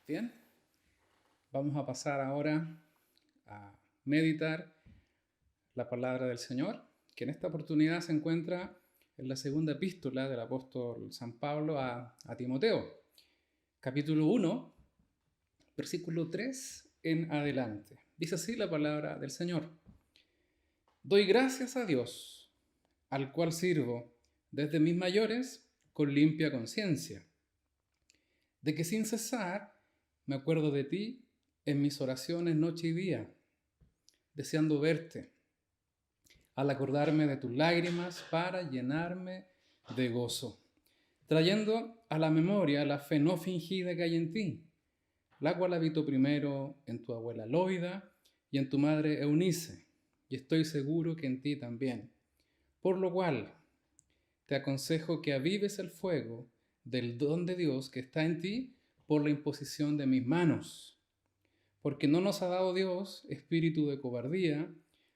Bien, vamos a pasar ahora a meditar la palabra del Señor, que en esta oportunidad se encuentra en la segunda epístola del apóstol San Pablo a Timoteo, capítulo 1, versículo 3 en adelante. Dice así la palabra del Señor. Doy gracias a Dios, al cual sirvo desde mis mayores con limpia conciencia, de que sin cesar me acuerdo de ti en mis oraciones noche y día, deseando verte, al acordarme de tus lágrimas para llenarme de gozo, trayendo a la memoria la fe no fingida que hay en ti, la cual habito primero en tu abuela Loida y en tu madre Eunice, y estoy seguro que en ti también. Por lo cual te aconsejo que avives el fuego del don de Dios que está en ti por la imposición de mis manos. Porque no nos ha dado Dios espíritu de cobardía,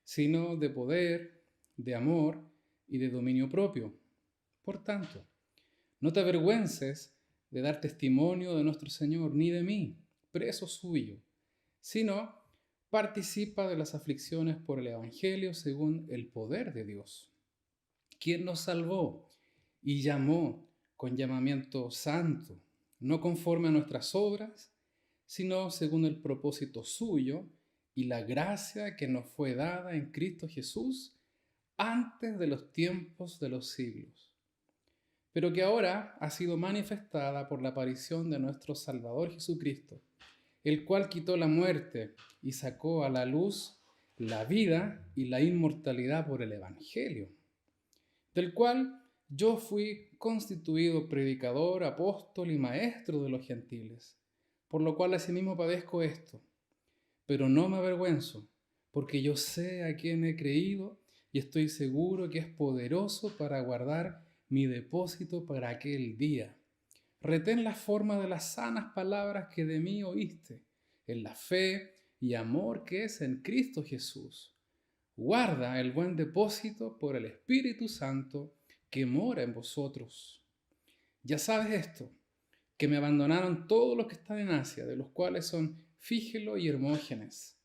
sino de poder, de amor y de dominio propio. Por tanto, no te avergüences de dar testimonio de nuestro Señor, ni de mí, preso suyo, sino participa de las aflicciones por el Evangelio según el poder de Dios, quien nos salvó y llamó con llamamiento santo, no conforme a nuestras obras, sino según el propósito suyo y la gracia que nos fue dada en Cristo Jesús antes de los tiempos de los siglos, pero que ahora ha sido manifestada por la aparición de nuestro Salvador Jesucristo, el cual quitó la muerte y sacó a la luz la vida y la inmortalidad por el Evangelio, del cual yo fui constituido predicador, apóstol y maestro de los gentiles, por lo cual asimismo padezco esto, pero no me avergüenzo, porque yo sé a quién he creído y estoy seguro que es poderoso para guardar mi depósito para aquel día. Retén la forma de las sanas palabras que de mí oíste, en la fe y amor que es en Cristo Jesús. Guarda el buen depósito por el Espíritu Santo que mora en vosotros. Ya sabes esto, que me abandonaron todos los que están en Asia, de los cuales son Fígelo y Hermógenes.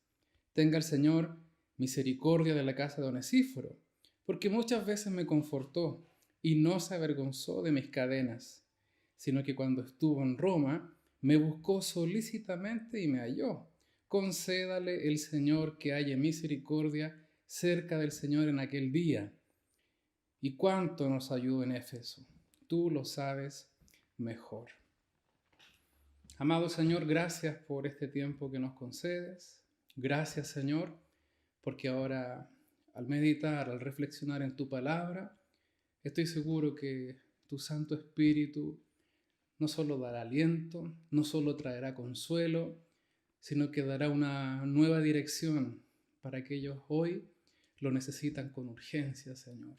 Tenga el Señor misericordia de la casa de Onesíforo, porque muchas veces me confortó y no se avergonzó de mis cadenas, sino que cuando estuvo en Roma me buscó solícitamente y me halló. Concédale el Señor que haya misericordia cerca del Señor en aquel día. ¿Y cuánto nos ayudó en Éfeso? Tú lo sabes mejor. Amado Señor, gracias por este tiempo que nos concedes. Gracias, Señor, porque ahora al meditar, al reflexionar en tu palabra, estoy seguro que tu Santo Espíritu no solo dará aliento, no solo traerá consuelo, sino que dará una nueva dirección para aquellos hoy lo necesitan con urgencia, Señor.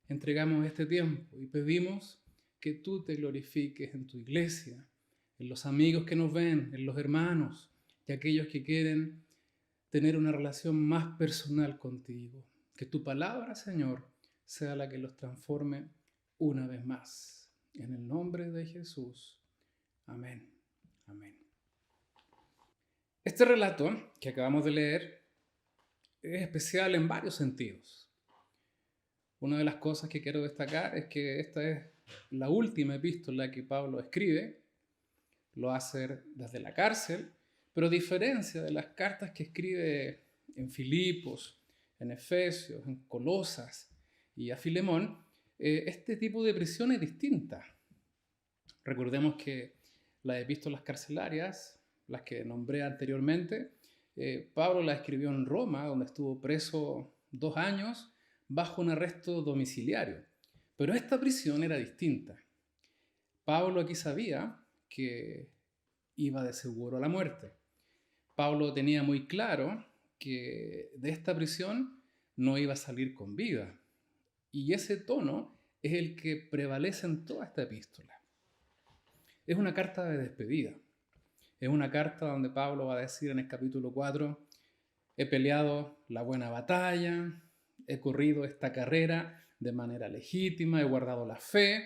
Entregamos este tiempo y pedimos que tú te glorifiques en tu iglesia, en los amigos que nos ven, en los hermanos y aquellos que quieren tener una relación más personal contigo. Que tu palabra, Señor, sea la que los transforme una vez más. En el nombre de Jesús. Amén. Amén. Este relato que acabamos de leer es especial en varios sentidos. Una de las cosas que quiero destacar es que esta es la última epístola que Pablo escribe. Lo hace desde la cárcel, pero a diferencia de las cartas que escribe en Filipos, en Efesios, en Colosas y a Filemón, este tipo de prisión es distinta. Recordemos que las epístolas carcelarias, las que nombré anteriormente, Pablo las escribió en Roma, donde estuvo preso 2 años bajo un arresto domiciliario. Pero esta prisión era distinta. Pablo aquí sabía que iba de seguro a la muerte. Pablo tenía muy claro que de esta prisión no iba a salir con vida. Y ese tono es el que prevalece en toda esta epístola. Es una carta de despedida. Es una carta donde Pablo va a decir en el capítulo 4, he peleado la buena batalla, he corrido esta carrera de manera legítima, he guardado la fe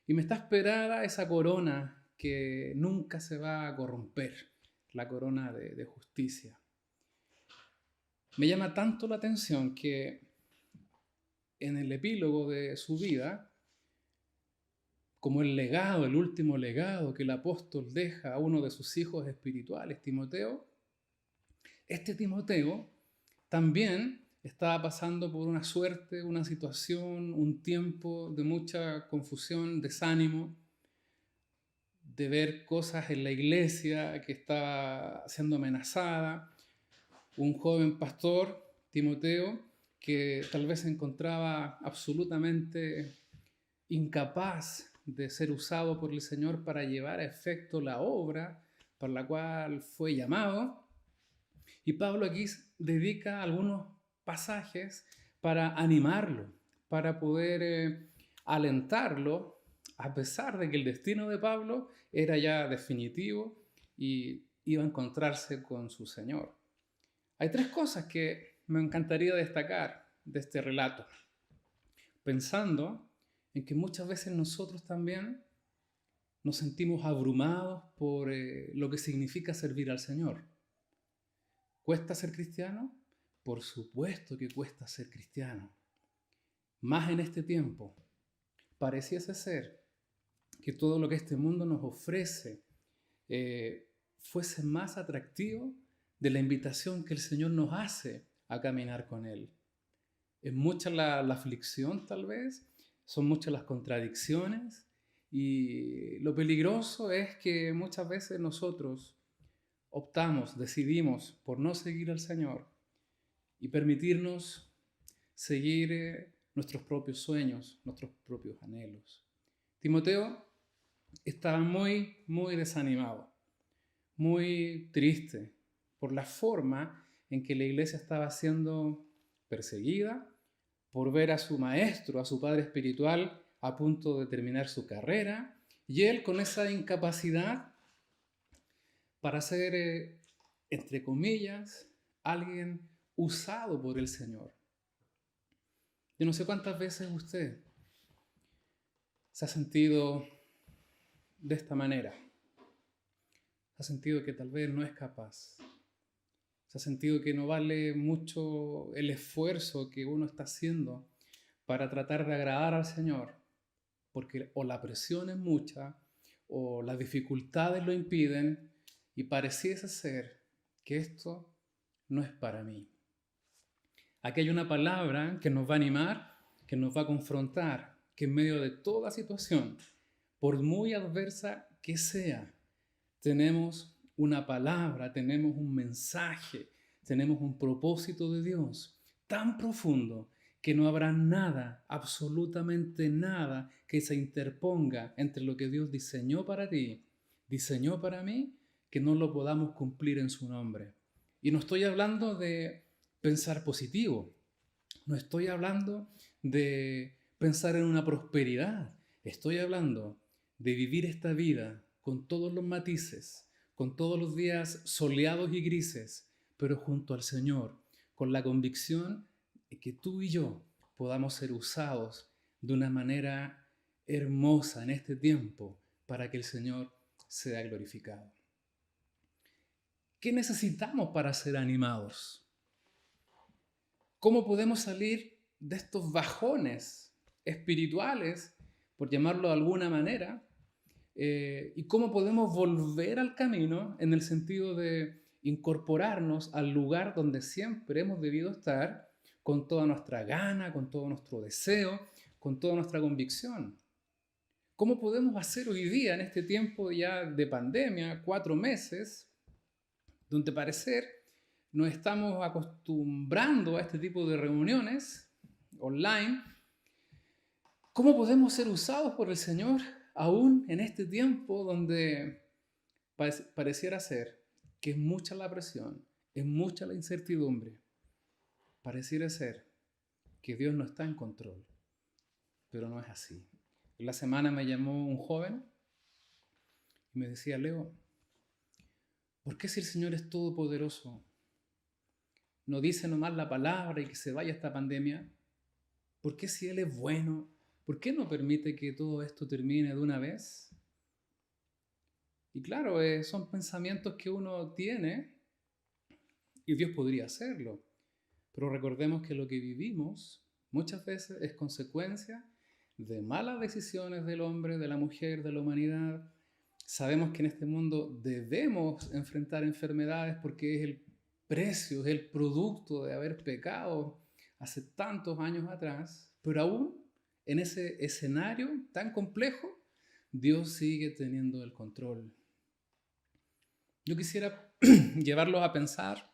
y me está esperada esa corona que nunca se va a corromper, la corona de justicia. Me llama tanto la atención que en el epílogo de su vida, como el legado, el último legado que el apóstol deja a uno de sus hijos espirituales, Timoteo, este Timoteo también estaba pasando por una suerte, una situación, un tiempo de mucha confusión, desánimo, de ver cosas en la iglesia que estaba siendo amenazada. Un joven pastor, Timoteo, que tal vez se encontraba absolutamente incapaz de ser usado por el Señor para llevar a efecto la obra para la cual fue llamado. Y Pablo aquí dedica algunos pasajes para animarlo, para poder alentarlo, a pesar de que el destino de Pablo era ya definitivo y iba a encontrarse con su Señor. Hay tres cosas que me encantaría destacar de este relato, pensando en que muchas veces nosotros también nos sentimos abrumados por lo que significa servir al Señor. ¿Cuesta ser cristiano? Por supuesto que cuesta ser cristiano. Más en este tiempo. Pareciese ser que todo lo que este mundo nos ofrece fuese más atractivo de la invitación que el Señor nos hace a caminar con Él. Es mucha la aflicción tal vez, son muchas las contradicciones y lo peligroso es que muchas veces nosotros optamos, decidimos por no seguir al Señor y permitirnos seguir nuestros propios sueños, nuestros propios anhelos. Timoteo estaba muy desanimado, muy triste por la forma en que la iglesia estaba siendo perseguida, por ver a su maestro, a su padre espiritual, a punto de terminar su carrera, y él con esa incapacidad para ser, entre comillas, alguien usado por el Señor. Yo no sé cuántas veces usted se ha sentido de esta manera. Se ha sentido que tal vez no es capaz. Se ha sentido que no vale mucho el esfuerzo que uno está haciendo para tratar de agradar al Señor, porque o la presión es mucha o las dificultades lo impiden y pareciese ser que esto no es para mí. Aquí hay una palabra que nos va a animar, que nos va a confrontar, que en medio de toda situación, por muy adversa que sea, tenemos una palabra, tenemos un mensaje, tenemos un propósito de Dios tan profundo que no habrá nada, absolutamente nada, que se interponga entre lo que Dios diseñó para ti, diseñó para mí, que no lo podamos cumplir en su nombre. Y no estoy hablando de pensar positivo, no estoy hablando de pensar en una prosperidad, estoy hablando de vivir esta vida con todos los matices, con todos los días soleados y grises, pero junto al Señor, con la convicción de que tú y yo podamos ser usados de una manera hermosa en este tiempo para que el Señor sea glorificado. ¿Qué necesitamos para ser animados? ¿Cómo podemos salir de estos bajones espirituales, por llamarlo de alguna manera? ¿Y cómo podemos volver al camino en el sentido de incorporarnos al lugar donde siempre hemos debido estar, con toda nuestra gana, con todo nuestro deseo, con toda nuestra convicción? ¿Cómo podemos hacer hoy día, en este tiempo ya de pandemia, 4 meses, donde parecer nos estamos acostumbrando a este tipo de reuniones online? ¿Cómo podemos ser usados por el Señor aún en este tiempo donde pareciera ser que es mucha la presión, es mucha la incertidumbre? Pareciera ser que Dios no está en control, pero no es así. En la semana me llamó un joven y me decía: Leo, ¿por qué si el Señor es todopoderoso no dice nomás la palabra y que se vaya esta pandemia? ¿Por qué si Él es bueno, por qué no permite que todo esto termine de una vez? Y claro, son pensamientos que uno tiene y Dios podría hacerlo. Pero recordemos que lo que vivimos muchas veces es consecuencia de malas decisiones del hombre, de la mujer, de la humanidad. Sabemos que en este mundo debemos enfrentar enfermedades porque es el precio, es el producto de haber pecado hace tantos años atrás, pero aún en ese escenario tan complejo, Dios sigue teniendo el control. Yo quisiera llevarlos a pensar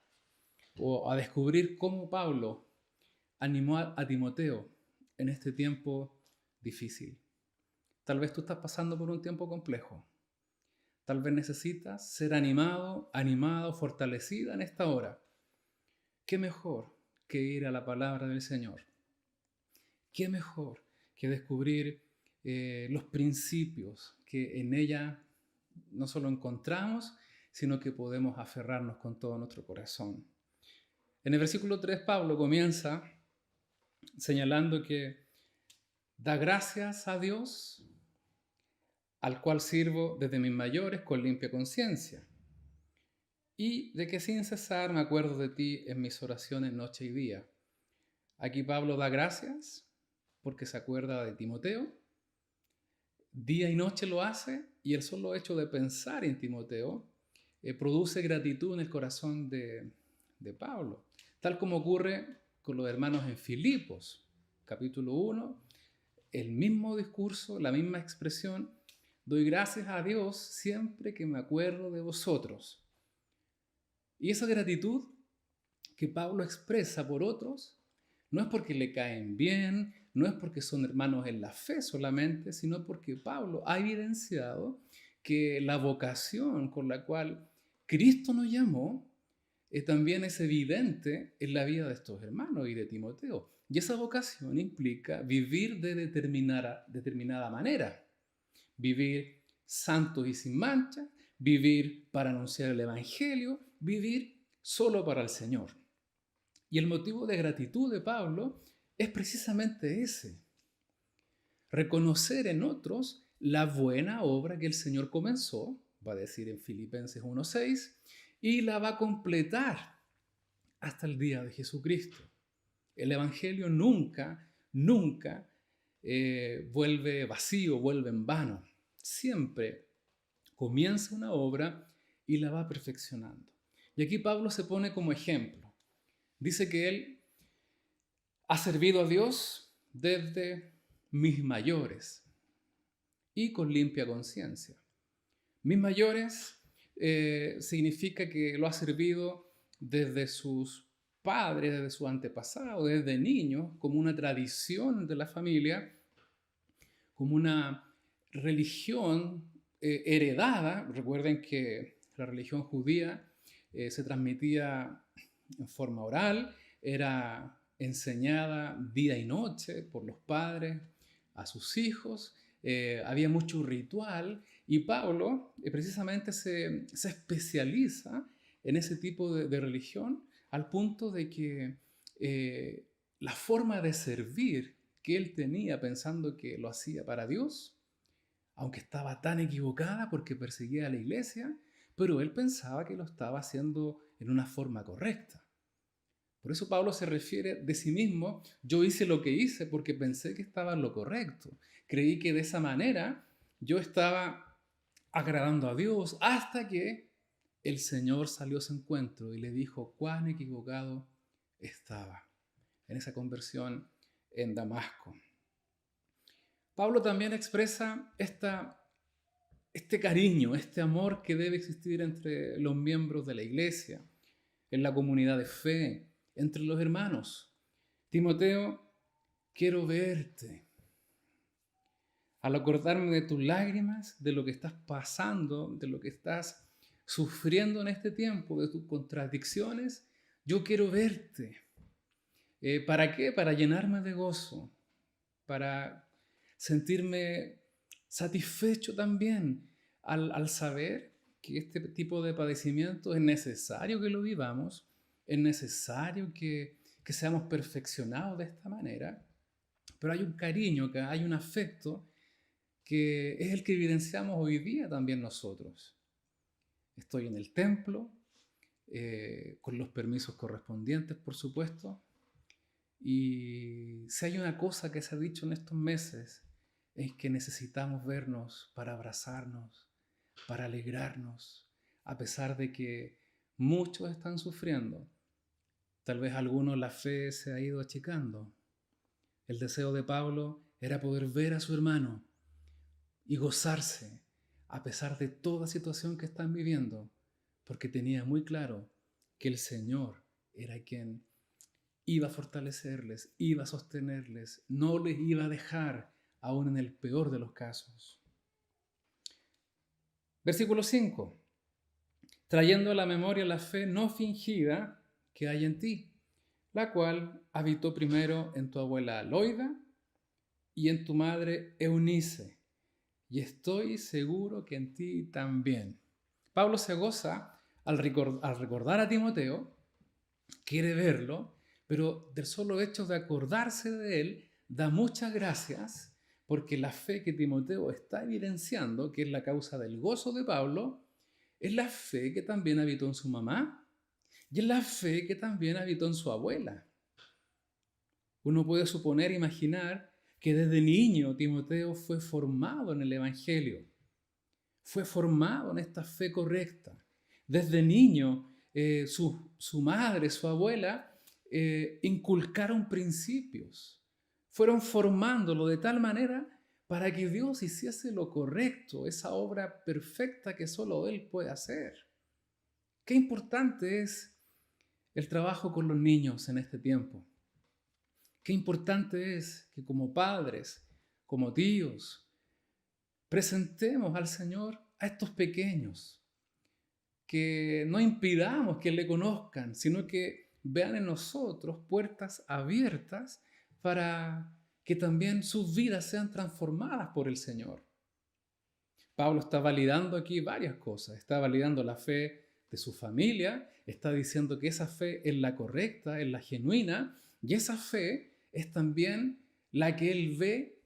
o a descubrir cómo Pablo animó a Timoteo en este tiempo difícil. Tal vez tú estás pasando por un tiempo complejo. Tal vez necesitas ser animado, fortalecida en esta hora. ¿Qué mejor que ir a la palabra del Señor? ¿Qué mejor que descubrir los principios que en ella no solo encontramos, sino que podemos aferrarnos con todo nuestro corazón? En el versículo 3, Pablo comienza señalando que da gracias a Dios, al cual sirvo desde mis mayores con limpia conciencia, y de que sin cesar me acuerdo de ti en mis oraciones noche y día. Aquí Pablo da gracias porque se acuerda de Timoteo, día y noche lo hace, y el solo hecho de pensar en Timoteo produce gratitud en el corazón de Pablo, tal como ocurre con los hermanos en Filipos, capítulo 1, el mismo discurso, la misma expresión: doy gracias a Dios siempre que me acuerdo de vosotros. Y esa gratitud que Pablo expresa por otros no es porque le caen bien, no es porque son hermanos en la fe solamente, sino porque Pablo ha evidenciado que la vocación con la cual Cristo nos llamó también es evidente en la vida de estos hermanos y de Timoteo. Y esa vocación implica vivir de determinada manera, vivir santos y sin mancha, vivir para anunciar el Evangelio, vivir solo para el Señor. Y el motivo de gratitud de Pablo es precisamente ese: reconocer en otros la buena obra que el Señor comenzó, va a decir en Filipenses 1:6, y la va a completar hasta el día de Jesucristo. El Evangelio nunca vuelve vacío, vuelve en vano. Siempre comienza una obra y la va perfeccionando. Y aquí Pablo se pone como ejemplo. Dice que él ha servido a Dios desde mis mayores y con limpia conciencia. Mis mayores significa que lo ha servido desde sus padres, desde sus antepasados, desde niños, como una tradición de la familia, como una religión heredada. Recuerden que la religión judía se transmitía en forma oral, era enseñada día y noche por los padres a sus hijos, había mucho ritual, y Pablo precisamente se especializa en ese tipo de religión, al punto de que la forma de servir que él tenía pensando que lo hacía para Dios, aunque estaba tan equivocada porque perseguía a la iglesia, pero él pensaba que lo estaba haciendo en una forma correcta. Por eso Pablo se refiere de sí mismo: yo hice lo que hice porque pensé que estaba en lo correcto. Creí que de esa manera yo estaba agradando a Dios, hasta que el Señor salió a su encuentro y le dijo cuán equivocado estaba en esa conversión en Damasco. Pablo también expresa este cariño, este amor que debe existir entre los miembros de la iglesia, en la comunidad de fe, entre los hermanos. Timoteo, quiero verte. Al acordarme de tus lágrimas, de lo que estás pasando, de lo que estás sufriendo en este tiempo, de tus contradicciones, yo quiero verte. ¿Para qué? Para llenarme de gozo, para sentirme satisfecho también al saber que este tipo de padecimiento es necesario que lo vivamos, es necesario que seamos perfeccionados de esta manera, pero hay un cariño, que hay un afecto que es el que evidenciamos hoy día también nosotros. estoy en el templo, con los permisos correspondientes, por supuesto. Y si hay una cosa que se ha dicho en estos meses, es que necesitamos vernos para abrazarnos, para alegrarnos, a pesar de que muchos están sufriendo. Tal vez a algunos la fe se ha ido achicando. El deseo de Pablo era poder ver a su hermano y gozarse a pesar de toda situación que están viviendo, porque tenía muy claro que el Señor era quien iba a fortalecerles, iba a sostenerles, no les iba a dejar aún en el peor de los casos. Versículo 5. Trayendo a la memoria la fe no fingida que hay en ti, la cual habitó primero en tu abuela Loida y en tu madre Eunice, y estoy seguro que en ti también. Pablo se goza al recordar a Timoteo, quiere verlo, pero del solo hecho de acordarse de él, da muchas gracias, porque la fe que Timoteo está evidenciando, que es la causa del gozo de Pablo, es la fe que también habitó en su mamá y es la fe que también habitó en su abuela. Uno puede suponer, imaginar, que desde niño Timoteo fue formado en el Evangelio, fue formado en esta fe correcta. Desde niño su madre, su abuela, inculcaron principios, fueron formándolo de tal manera para que Dios hiciese lo correcto, esa obra perfecta que solo Él puede hacer. Qué importante es el trabajo con los niños en este tiempo. Qué importante es que como padres, como tíos, presentemos al Señor a estos pequeños, que no impidamos que le conozcan, sino que vean en nosotros puertas abiertas para que también sus vidas sean transformadas por el Señor. Pablo está validando aquí varias cosas. Está validando la fe de su familia, está diciendo que esa fe es la correcta, es la genuina, y esa fe es también la que él ve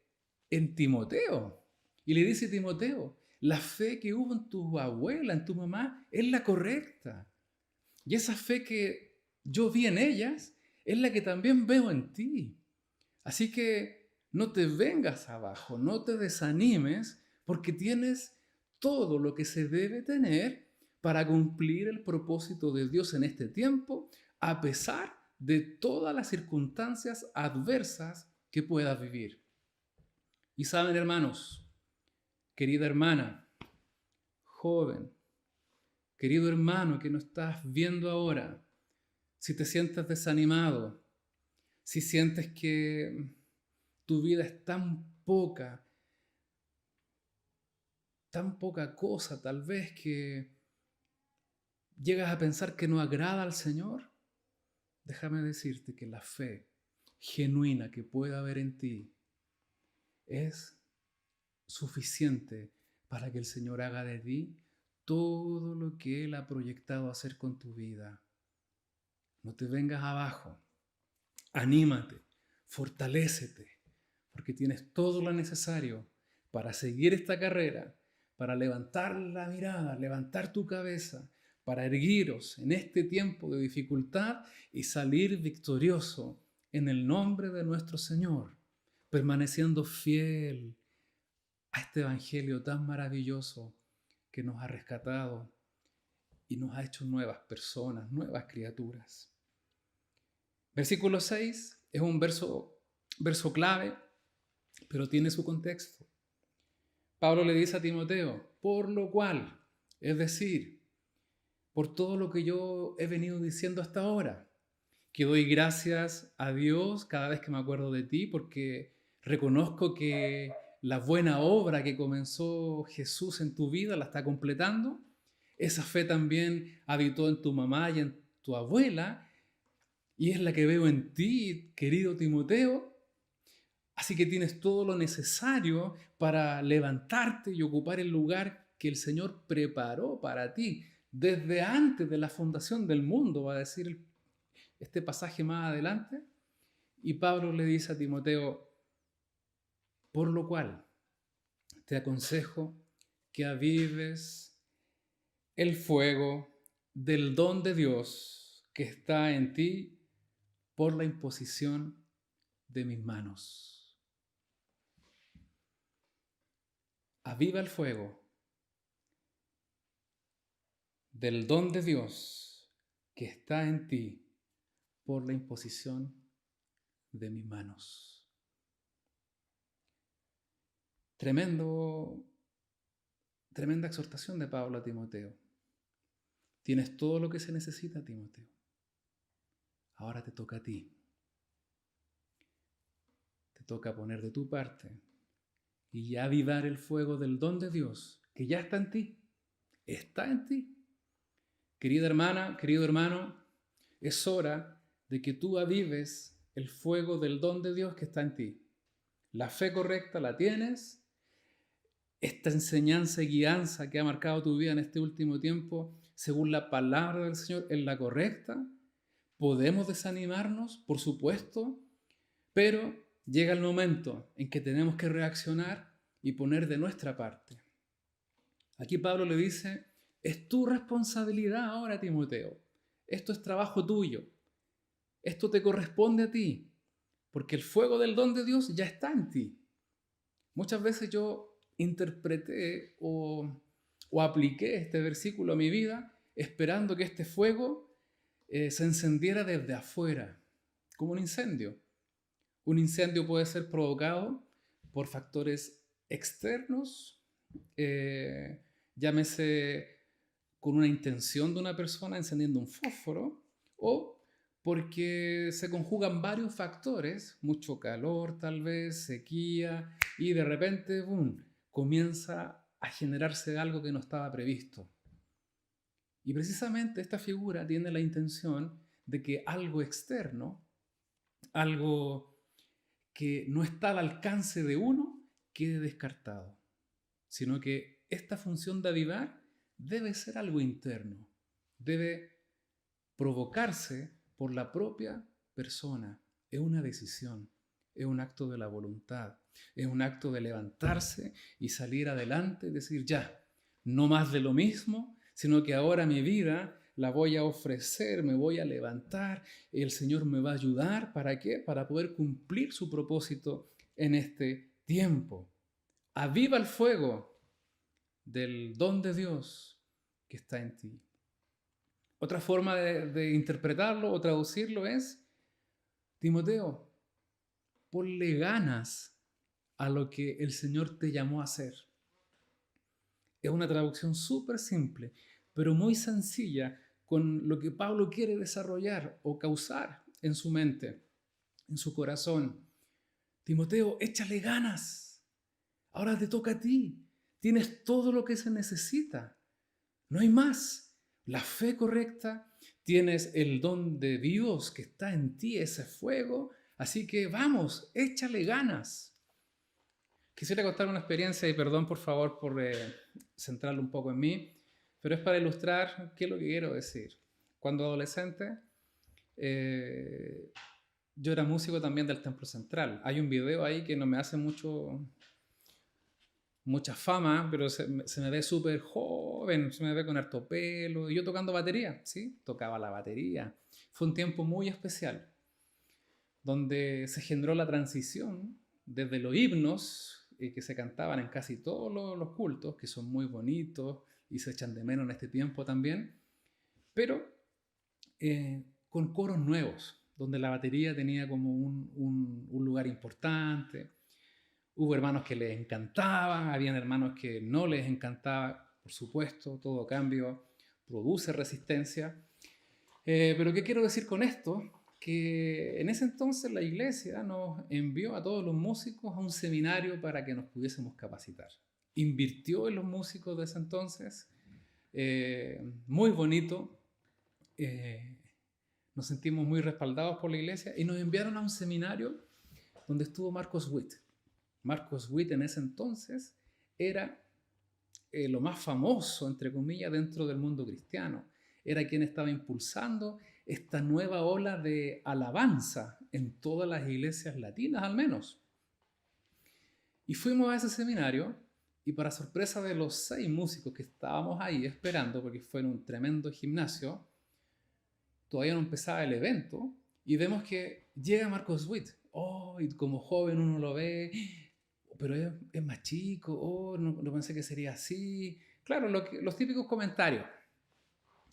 en Timoteo. Y le dice a Timoteo, la fe que hubo en tu abuela, en tu mamá, es la correcta. Y esa fe que yo vi en ellas es la que también veo en ti. Así que no te vengas abajo, no te desanimes, porque tienes todo lo que se debe tener para cumplir el propósito de Dios en este tiempo, a pesar de todas las circunstancias adversas que puedas vivir. Y saben, hermanos, querida hermana, joven, querido hermano que no estás viendo ahora, si te sientes desanimado, si sientes que tu vida es tan poca cosa, tal vez que llegas a pensar que no agrada al Señor, déjame decirte que la fe genuina que pueda haber en ti es suficiente para que el Señor haga de ti todo lo que Él ha proyectado hacer con tu vida. No te vengas abajo, anímate, fortalécete, porque tienes todo lo necesario para seguir esta carrera, para levantar la mirada, levantar tu cabeza, para erguiros en este tiempo de dificultad y salir victorioso en el nombre de nuestro Señor, permaneciendo fiel a este evangelio tan maravilloso que nos ha rescatado y nos ha hecho nuevas personas, nuevas criaturas. Versículo 6 es un verso clave, pero tiene su contexto. Pablo le dice a Timoteo, por lo cual, es decir, por todo lo que yo he venido diciendo hasta ahora, que doy gracias a Dios cada vez que me acuerdo de ti, porque reconozco que la buena obra que comenzó Jesús en tu vida la está completando. Esa fe también habitó en tu mamá y en tu abuela, y es la que veo en ti, querido Timoteo. Así que tienes todo lo necesario para levantarte y ocupar el lugar que el Señor preparó para ti desde antes de la fundación del mundo, va a decir este pasaje más adelante. Y Pablo le dice a Timoteo, por lo cual te aconsejo que avives el fuego del don de Dios que está en ti por la imposición de mis manos. Aviva el fuego del don de Dios que está en ti por la imposición de mis manos. Tremenda exhortación de Pablo a Timoteo. Tienes todo lo que se necesita, Timoteo. Ahora te toca a ti. Te toca poner de tu parte y avivar el fuego del don de Dios que ya está en ti. Está en ti. Querida hermana, querido hermano, es hora de que tú avives el fuego del don de Dios que está en ti. La fe correcta la tienes. Esta enseñanza y guianza que ha marcado tu vida en este último tiempo, según la palabra del Señor, es la correcta. Podemos desanimarnos, por supuesto, pero llega el momento en que tenemos que reaccionar y poner de nuestra parte. Aquí Pablo le dice, es tu responsabilidad ahora, Timoteo. Esto es trabajo tuyo. Esto te corresponde a ti, porque el fuego del don de Dios ya está en ti. Muchas veces yo interpreté o apliqué este versículo a mi vida esperando que este fuego se encendiera desde afuera, como un incendio. Un incendio puede ser provocado por factores externos, llámese con una intención de una persona encendiendo un fósforo, o porque se conjugan varios factores, mucho calor tal vez, sequía, y de repente, ¡boom!, comienza a generarse algo que no estaba previsto. Y precisamente esta figura tiene la intención de que algo externo, algo que no está al alcance de uno, quede descartado, sino que esta función de avivar debe ser algo interno, debe provocarse por la propia persona. Es una decisión, es un acto de la voluntad, es un acto de levantarse y salir adelante y decir ya, no más de lo mismo, sino que ahora mi vida la voy a ofrecer, me voy a levantar, y el Señor me va a ayudar. ¿Para qué? Para poder cumplir su propósito en este tiempo. Aviva el fuego del don de Dios que está en ti. Otra forma de interpretarlo o traducirlo es, Timoteo, ponle ganas a lo que el Señor te llamó a hacer. Es una traducción súper simple, pero muy sencilla con lo que Pablo quiere desarrollar o causar en su mente, en su corazón. Timoteo, échale ganas. Ahora te toca a ti. Tienes todo lo que se necesita. No hay más. La fe correcta, tienes el don de Dios que está en ti, ese fuego. Así que vamos, échale ganas. Quisiera contar una experiencia, y perdón por favor por centrarlo un poco en mí, pero es para ilustrar qué es lo que quiero decir. Cuando adolescente, yo era músico también del Templo Central. Hay un video ahí que no me hace mucha fama, pero se me ve súper joven, se me ve con harto pelo, y yo tocando batería, ¿sí? Tocaba la batería. Fue un tiempo muy especial, donde se generó la transición desde los himnos que se cantaban en casi todos los cultos, que son muy bonitos y se echan de menos en este tiempo también, pero con coros nuevos, donde la batería tenía como un lugar importante. Hubo hermanos que les encantaba, habían hermanos que no les encantaba, por supuesto, todo cambio produce resistencia. Pero ¿qué quiero decir con esto? Que en ese entonces la iglesia nos envió a todos los músicos a un seminario para que nos pudiésemos capacitar. Invirtió en los músicos de ese entonces, muy bonito, nos sentimos muy respaldados por la iglesia y nos enviaron a un seminario donde estuvo Marcos Witt. Marcos Witt en ese entonces era lo más famoso, entre comillas, dentro del mundo cristiano. Era quien estaba impulsando esta nueva ola de alabanza en todas las iglesias latinas al menos. Y fuimos a ese seminario Y para sorpresa de los 6 músicos que estábamos ahí esperando, porque fue en un tremendo gimnasio, todavía no empezaba el evento, y vemos que llega Marcos Witt. Oh, y como joven uno lo ve, pero es más chico, oh, no pensé que sería así. Claro, los típicos comentarios.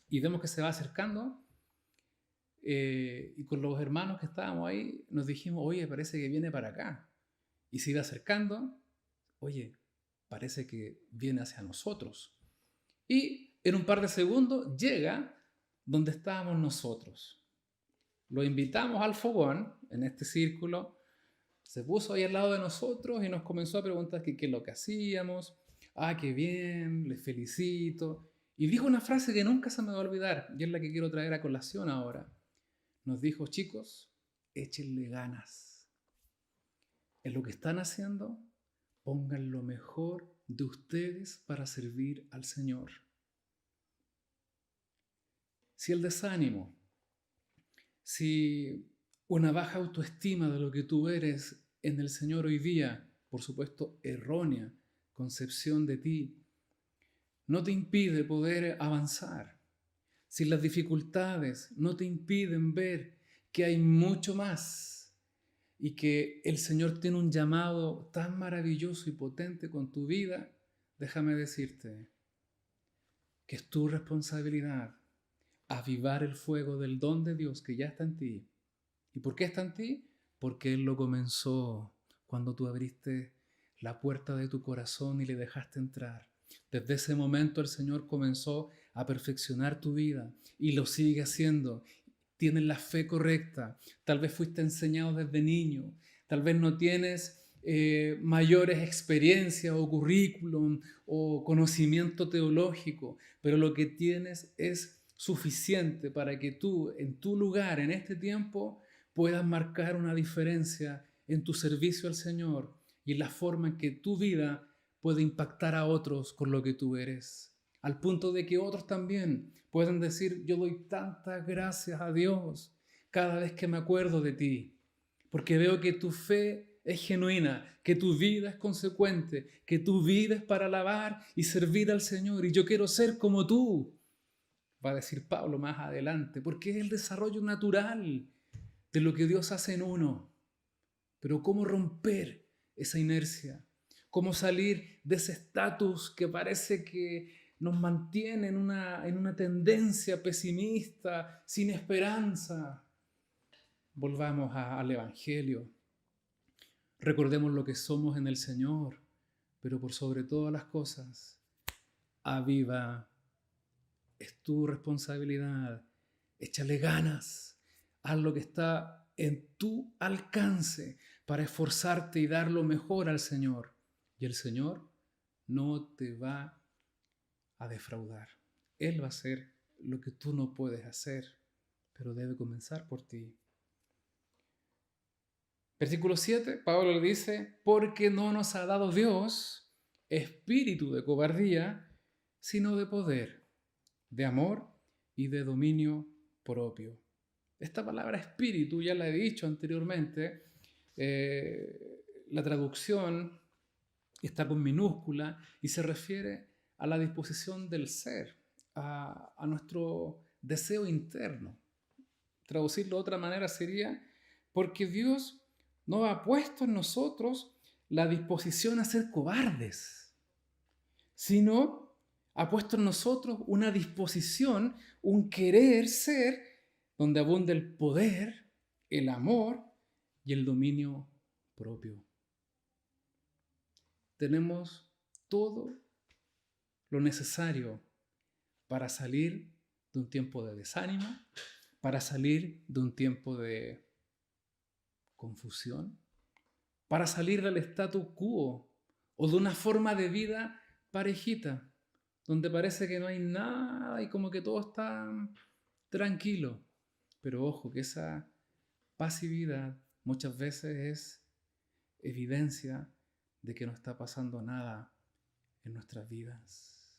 Y vemos que se va acercando, y con los hermanos que estábamos ahí nos dijimos, oye, parece que viene para acá. Y se iba acercando, oye, parece que viene hacia nosotros. Y en un par de segundos llega donde estábamos nosotros. Lo invitamos al fogón, en este círculo, se puso ahí al lado de nosotros y nos comenzó a preguntar qué es lo que hacíamos. Ah, qué bien, les felicito. Y dijo una frase que nunca se me va a olvidar, y es la que quiero traer a colación ahora. Nos dijo, chicos, échenle ganas. En lo que están haciendo, pongan lo mejor de ustedes para servir al Señor. Si el desánimo, si una baja autoestima de lo que tú eres en el Señor hoy día, por supuesto errónea concepción de ti, no te impide poder avanzar, si las dificultades no te impiden ver que hay mucho más y que el Señor tiene un llamado tan maravilloso y potente con tu vida, déjame decirte que es tu responsabilidad avivar el fuego del don de Dios que ya está en ti. ¿Y por qué está en ti? Porque Él lo comenzó cuando tú abriste la puerta de tu corazón y le dejaste entrar. Desde ese momento el Señor comenzó a perfeccionar tu vida y lo sigue haciendo. Tienes la fe correcta. Tal vez fuiste enseñado desde niño. Tal vez no tienes mayores experiencias o currículum o conocimiento teológico, pero lo que tienes es suficiente para que tú, en tu lugar, en este tiempo, puedas marcar una diferencia en tu servicio al Señor y en la forma en que tu vida puede impactar a otros con lo que tú eres. Al punto de que otros también pueden decir, yo doy tantas gracias a Dios cada vez que me acuerdo de ti, porque veo que tu fe es genuina, que tu vida es consecuente, que tu vida es para alabar y servir al Señor, y yo quiero ser como tú, va a decir Pablo más adelante, porque es el desarrollo natural de lo que Dios hace en uno. Pero ¿cómo romper esa inercia? ¿Cómo salir de ese estatus que parece que nos mantiene en una tendencia pesimista, sin esperanza? Volvamos al Evangelio. Recordemos lo que somos en el Señor, pero por sobre todas las cosas, aviva. Es tu responsabilidad. Échale ganas. Haz lo que está en tu alcance para esforzarte y dar lo mejor al Señor. Y el Señor no te va a defraudar. Él va a hacer lo que tú no puedes hacer, pero debe comenzar por ti. Versículo 7, Pablo le dice, porque no nos ha dado Dios espíritu de cobardía, sino de poder, de amor y de dominio propio. Esta palabra espíritu ya la he dicho anteriormente, la traducción está con minúscula y se refiere a la disposición del ser, a nuestro deseo interno. Traducirlo de otra manera sería, porque Dios no ha puesto en nosotros la disposición a ser cobardes, sino ha puesto en nosotros una disposición, un querer ser, donde abunda el poder, el amor y el dominio propio. Tenemos todo lo necesario para salir de un tiempo de desánimo, para salir de un tiempo de confusión, para salir del statu quo o de una forma de vida parejita, donde parece que no hay nada y como que todo está tranquilo. Pero ojo, que esa pasividad muchas veces es evidencia de que no está pasando nada en nuestras vidas.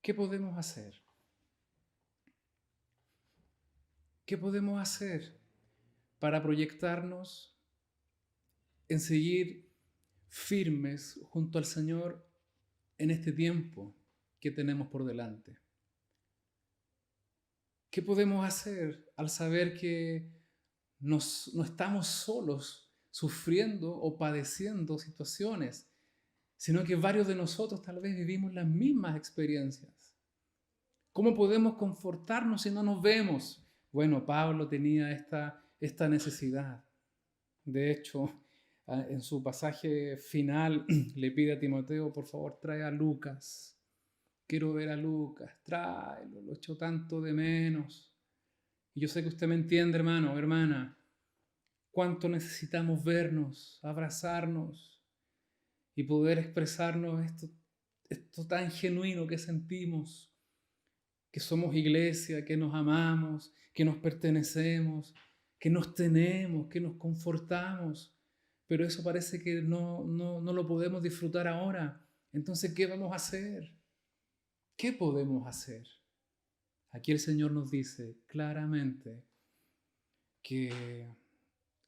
¿Qué podemos hacer? ¿Qué podemos hacer para proyectarnos en seguir firmes junto al Señor en este tiempo que tenemos por delante. ¿Qué podemos hacer al saber que no estamos solos sufriendo o padeciendo situaciones, sino que varios de nosotros tal vez vivimos las mismas experiencias? ¿Cómo podemos confortarnos si no nos vemos? Bueno, Pablo tenía esta necesidad. De hecho, en su pasaje final le pide a Timoteo, por favor, trae a Lucas. Quiero ver a Lucas, tráelo, lo echo tanto de menos. Y yo sé que usted me entiende, hermano, hermana, cuánto necesitamos vernos, abrazarnos y poder expresarnos esto tan genuino que sentimos, que somos iglesia, que nos amamos, que nos pertenecemos, que nos tenemos, que nos confortamos. Pero eso parece que no lo podemos disfrutar ahora. Entonces, ¿qué vamos a hacer? ¿Qué podemos hacer? Aquí el Señor nos dice claramente que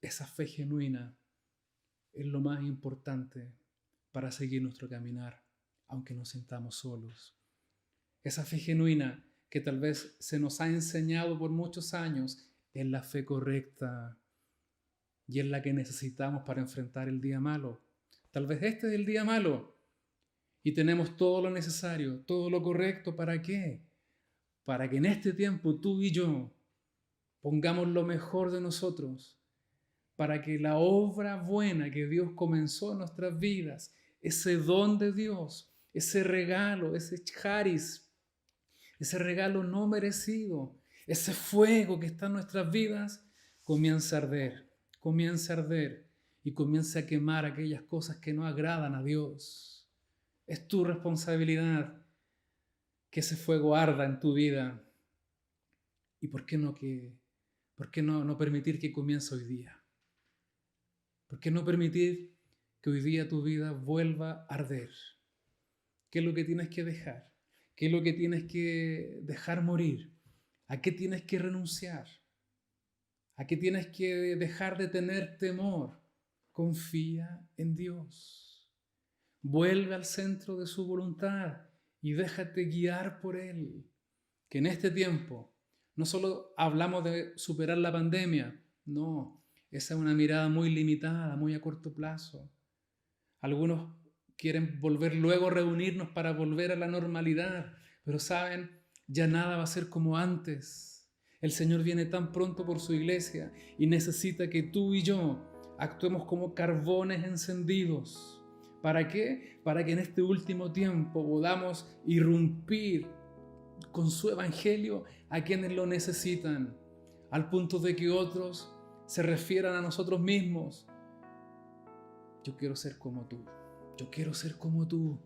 esa fe genuina es lo más importante para seguir nuestro caminar, aunque nos sintamos solos. Esa fe genuina que tal vez se nos ha enseñado por muchos años es la fe correcta y es la que necesitamos para enfrentar el día malo. Tal vez este es el día malo y tenemos todo lo necesario, todo lo correcto. ¿Para qué? Para que en este tiempo tú y yo pongamos lo mejor de nosotros, para que la obra buena que Dios comenzó en nuestras vidas, ese don de Dios, ese regalo, ese charis, ese regalo no merecido, ese fuego que está en nuestras vidas, comience a arder y comience a quemar aquellas cosas que no agradan a Dios. Es tu responsabilidad que ese fuego arda en tu vida. ¿Y por qué no permitir que comience hoy día? ¿Por qué no permitir que hoy día tu vida vuelva a arder? ¿Qué es lo que tienes que dejar? ¿Qué es lo que tienes que dejar morir? ¿A qué tienes que renunciar? ¿A qué tienes que dejar de tener temor? Confía en Dios. Vuelve al centro de su voluntad y déjate guiar por Él. Que en este tiempo no solo hablamos de superar la pandemia, no, esa es una mirada muy limitada, muy a corto plazo. Algunos quieren volver luego a reunirnos para volver a la normalidad, pero saben, ya nada va a ser como antes. El Señor viene tan pronto por su iglesia y necesita que tú y yo actuemos como carbones encendidos. ¿Para qué? Para que en este último tiempo podamos irrumpir con su evangelio a quienes lo necesitan, al punto de que otros se refieran a nosotros mismos. Yo quiero ser como tú, yo quiero ser como tú.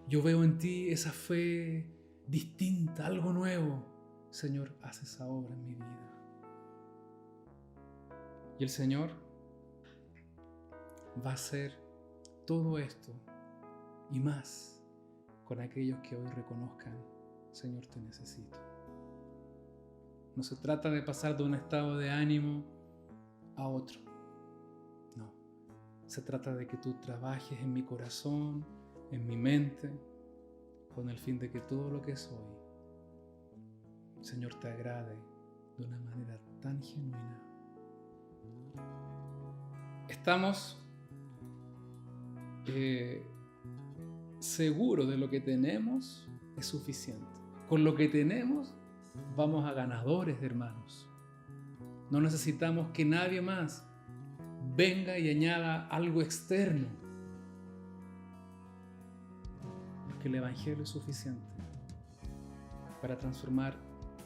Yo veo en ti esa fe distinta, algo nuevo. Señor, haz esa obra en mi vida. Y el Señor va a hacer todo esto y más con aquellos que hoy reconozcan: Señor, te necesito. No se trata de pasar de un estado de ánimo a otro. No. Se trata de que tú trabajes en mi corazón, en mi mente, con el fin de que todo lo que soy, Señor, te agrade de una manera tan genuina. Estamos seguros de lo que tenemos es suficiente. Con lo que tenemos vamos a ganadores, hermanos. No necesitamos que nadie más venga y añada algo externo, porque el Evangelio es suficiente para transformar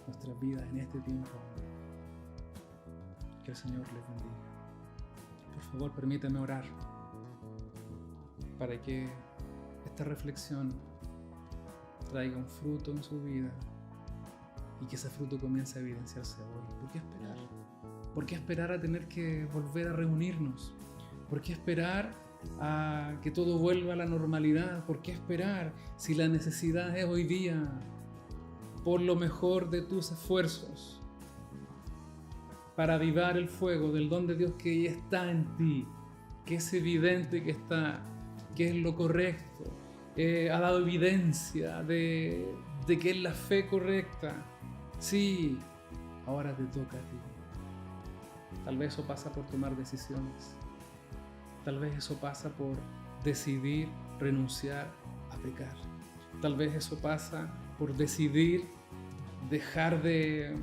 nuestras vidas en este tiempo. Que el Señor les bendiga. Por favor, permítame orar para que esta reflexión traiga un fruto en su vida y que ese fruto comience a evidenciarse hoy. ¿Por qué esperar? ¿Por qué esperar a tener que volver a reunirnos? ¿Por qué esperar a que todo vuelva a la normalidad? ¿Por qué esperar si la necesidad es hoy día? Por lo mejor de tus esfuerzos para avivar el fuego del don de Dios que ya está en ti, que es evidente que está, que es lo correcto, ha dado evidencia de que es la fe correcta. Sí, ahora te toca a ti. Tal vez eso pasa por tomar decisiones. Tal vez eso pasa por decidir renunciar a pecar. Tal vez eso pasa por decidir dejar de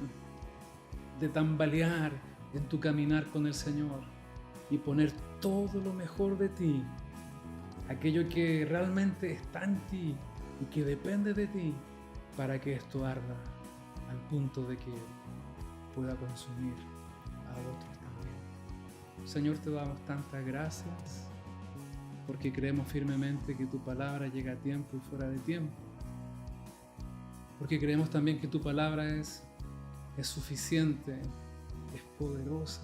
tambalear en tu caminar con el Señor y poner todo lo mejor de ti, aquello que realmente está en ti y que depende de ti, para que esto arda al punto de que pueda consumir a otros también. Señor, te damos tantas gracias porque creemos firmemente que tu palabra llega a tiempo y fuera de tiempo, porque creemos también que tu palabra es suficiente, es poderosa,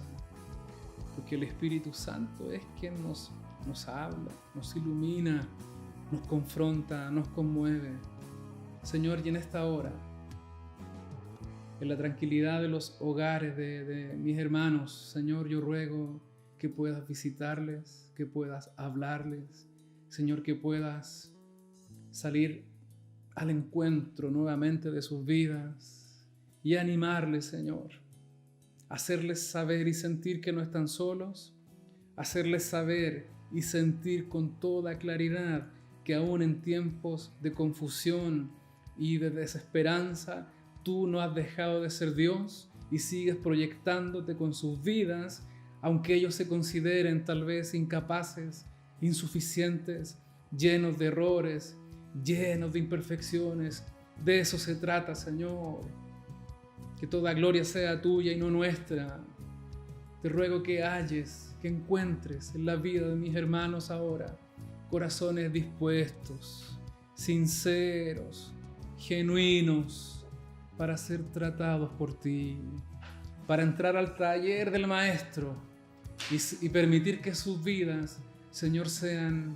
porque el Espíritu Santo es quien nos habla, nos ilumina, nos confronta, nos conmueve. Señor, y en esta hora, en la tranquilidad de los hogares de mis hermanos, Señor, yo ruego que puedas visitarles, que puedas hablarles, Señor, que puedas salir al encuentro nuevamente de sus vidas y animarles, Señor, hacerles saber y sentir que no están solos, hacerles saber y sentir con toda claridad que aún en tiempos de confusión y de desesperanza, tú no has dejado de ser Dios y sigues proyectándote con sus vidas, aunque ellos se consideren tal vez incapaces, insuficientes, llenos de errores, llenos de imperfecciones. De eso se trata, Señor. Que toda gloria sea tuya y no nuestra. Te ruego que halles, que encuentres en la vida de mis hermanos ahora corazones dispuestos, sinceros, genuinos, para ser tratados por ti, para entrar al taller del Maestro y permitir que sus vidas, Señor, sean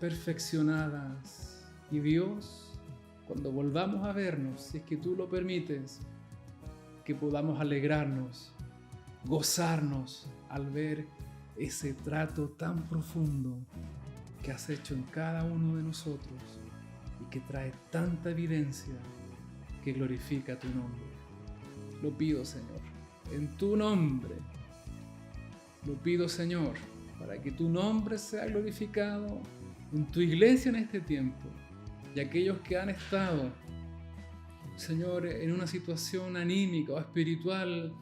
perfeccionadas. Y Dios, cuando volvamos a vernos, si es que tú lo permites, que podamos alegrarnos, gozarnos al ver ese trato tan profundo que has hecho en cada uno de nosotros y que trae tanta evidencia que glorifica tu nombre. Lo pido, Señor, en tu nombre. Lo pido, Señor, para que tu nombre sea glorificado en tu iglesia en este tiempo y aquellos que han estado, Señor, en una situación anímica o espiritual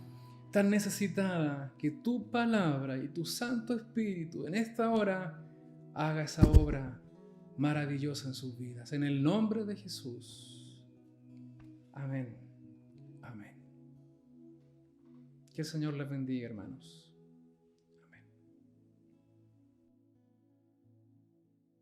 tan necesitada, que tu palabra y tu Santo Espíritu en esta hora haga esa obra maravillosa en sus vidas. En el nombre de Jesús. Amén. Amén. Que el Señor les bendiga, hermanos.